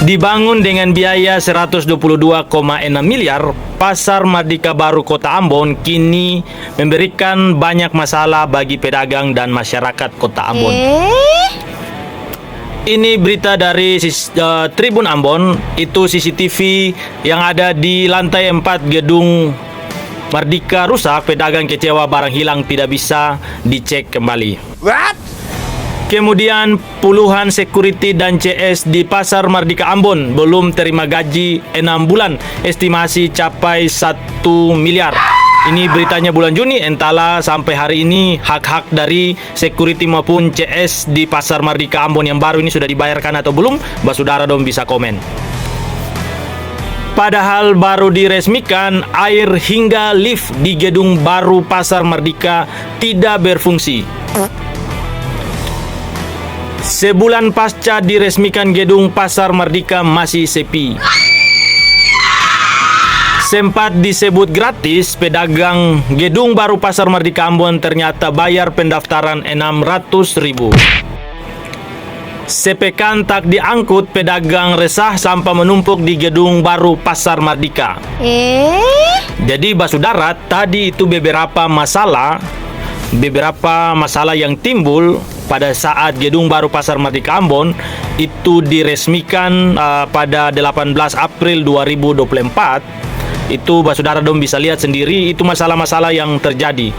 Dibangun dengan biaya 122,6 miliar, Pasar Mardika Baru Kota Ambon kini memberikan banyak masalah bagi pedagang dan masyarakat Kota Ambon. Ini berita dari Tribun Ambon, itu CCTV yang ada di lantai 4 gedung Mardika rusak, pedagang kecewa barang hilang tidak bisa dicek kembali. What? Kemudian puluhan security dan CS di Pasar Mardika Ambon belum terima gaji 6 bulan, estimasi capai 1 miliar. Ini beritanya bulan Juni, entahlah sampai hari ini hak-hak dari security maupun CS di Pasar Mardika Ambon yang baru ini sudah dibayarkan atau belum? Basudara dong bisa komen. Padahal baru diresmikan, air hingga lift di gedung baru Pasar Mardika tidak berfungsi. Sebulan pasca diresmikan gedung Pasar Mardika masih sepi. Sempat disebut gratis, pedagang gedung baru Pasar Mardika Ambon ternyata bayar pendaftaran 600.000. Sepekan tak diangkut, pedagang resah sampah menumpuk di gedung baru Pasar Mardika. Jadi basudara, tadi itu beberapa masalah yang timbul pada saat gedung baru Pasar Mardika Ambon itu diresmikan pada 18 April 2024. Itu basudara dong bisa lihat sendiri, itu masalah-masalah yang terjadi.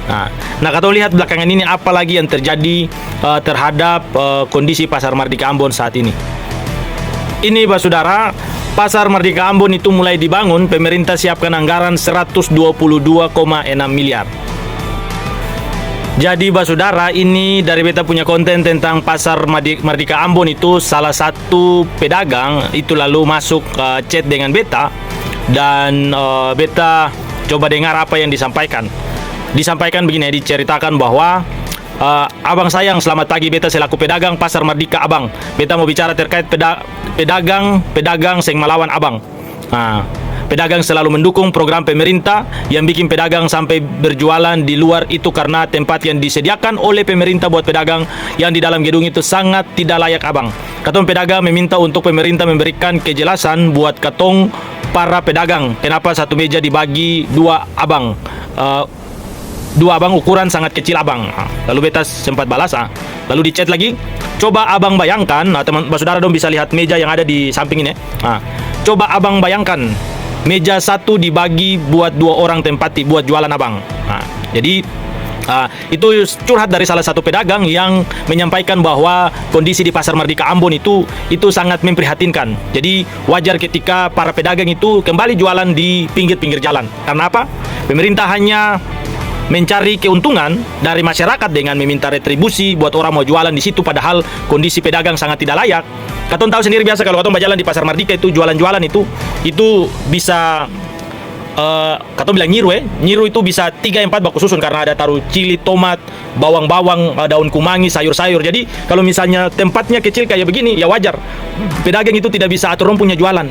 Nah kalau lihat belakangan ini apa lagi yang terjadi terhadap kondisi Pasar Mardika Ambon saat ini. Ini basudara, Pasar Mardika Ambon itu mulai dibangun, pemerintah siapkan anggaran 122,6 miliar. Jadi basudara, ini dari beta punya konten tentang Pasar Mardika Ambon itu salah satu pedagang itu lalu masuk chat dengan beta dan beta coba dengar apa yang disampaikan. Disampaikan begini, diceritakan bahwa abang sayang, selamat pagi, beta selaku pedagang Pasar Mardika abang. Beta mau bicara terkait pedagang seng melawan abang. Pedagang selalu mendukung program pemerintah yang bikin pedagang sampai berjualan di luar itu karena tempat yang disediakan oleh pemerintah buat pedagang yang di dalam gedung itu sangat tidak layak abang. Katong pedagang meminta untuk pemerintah memberikan kejelasan buat katong para pedagang. Kenapa satu meja dibagi dua abang? Dua abang ukuran sangat kecil abang. Lalu beta sempat balas. Lalu di chat lagi, coba abang bayangkan, teman saudara dong bisa lihat meja yang ada di samping ini. Coba abang bayangkan, meja satu dibagi buat dua orang tempati buat jualan abang. Jadi itu curhat dari salah satu pedagang yang menyampaikan bahwa kondisi di Pasar Mardika Ambon itu sangat memprihatinkan. Jadi wajar ketika para pedagang itu kembali jualan di pinggir-pinggir jalan. Karena apa? Pemerintah hanya mencari keuntungan dari masyarakat dengan meminta retribusi buat orang mau jualan di situ, padahal kondisi pedagang sangat tidak layak. Katong tahu sendiri biasa kalau katong berjalan di Pasar Mardika itu jualan-jualan itu bisa katong bilang nyiru itu bisa 3-4 baku susun karena ada taruh cili, tomat, bawang-bawang, daun kumangi, sayur-sayur. Jadi kalau misalnya tempatnya kecil kayak begini, ya wajar pedagang itu tidak bisa atur orang punya jualan.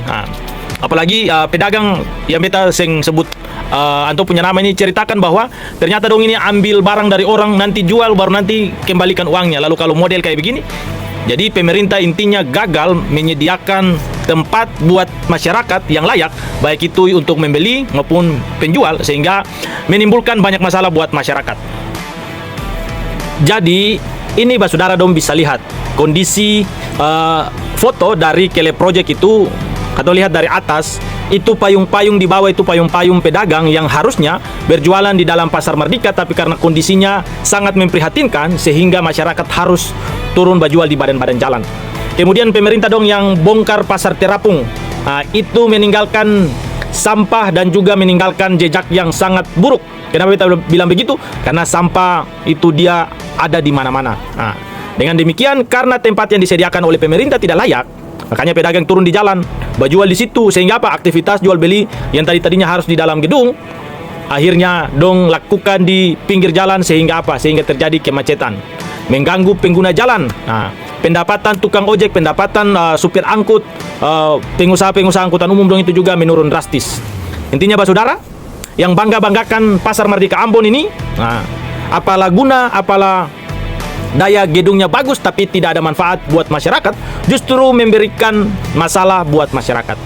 Apalagi pedagang yang beta sebut anto punya nama ini ceritakan bahwa ternyata dong ini ambil barang dari orang, nanti jual baru nanti kembalikan uangnya. Lalu kalau model kayak begini, jadi pemerintah intinya gagal menyediakan tempat buat masyarakat yang layak, baik itu untuk membeli maupun penjual, sehingga menimbulkan banyak masalah buat masyarakat. Jadi ini basudara dong bisa lihat kondisi foto dari Kele Project itu. Atau lihat dari atas, itu payung-payung di bawah itu payung-payung pedagang yang harusnya berjualan di dalam Pasar Mardika, tapi karena kondisinya sangat memprihatinkan sehingga masyarakat harus turun berjual di badan-badan jalan. Kemudian pemerintah dong yang bongkar Pasar Terapung, itu meninggalkan sampah dan juga meninggalkan jejak yang sangat buruk. Kenapa kita bilang begitu? Karena sampah itu dia ada di mana-mana. Dengan demikian, karena tempat yang disediakan oleh pemerintah tidak layak, makanya pedagang turun di jalan, berjual di situ, sehingga apa? Aktivitas jual beli yang tadinya harus di dalam gedung, akhirnya dong lakukan di pinggir jalan, sehingga apa? Sehingga terjadi kemacetan, mengganggu pengguna jalan. Pendapatan tukang ojek, pendapatan supir angkut, pengusaha-pengusaha angkutan umum dong itu juga menurun drastis. Intinya saudara, yang bangga-banggakan Pasar Mardika Ambon ini, apalah guna, apalah daya gedungnya bagus tapi tidak ada manfaat buat masyarakat, justru memberikan masalah buat masyarakat.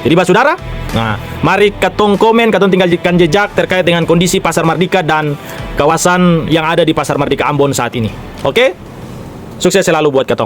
Jadi Pak Saudara, nah, mari katong komen, katong tinggalkan jejak terkait dengan kondisi Pasar Mardika dan kawasan yang ada di Pasar Mardika Ambon saat ini. Oke? Sukses selalu buat katong.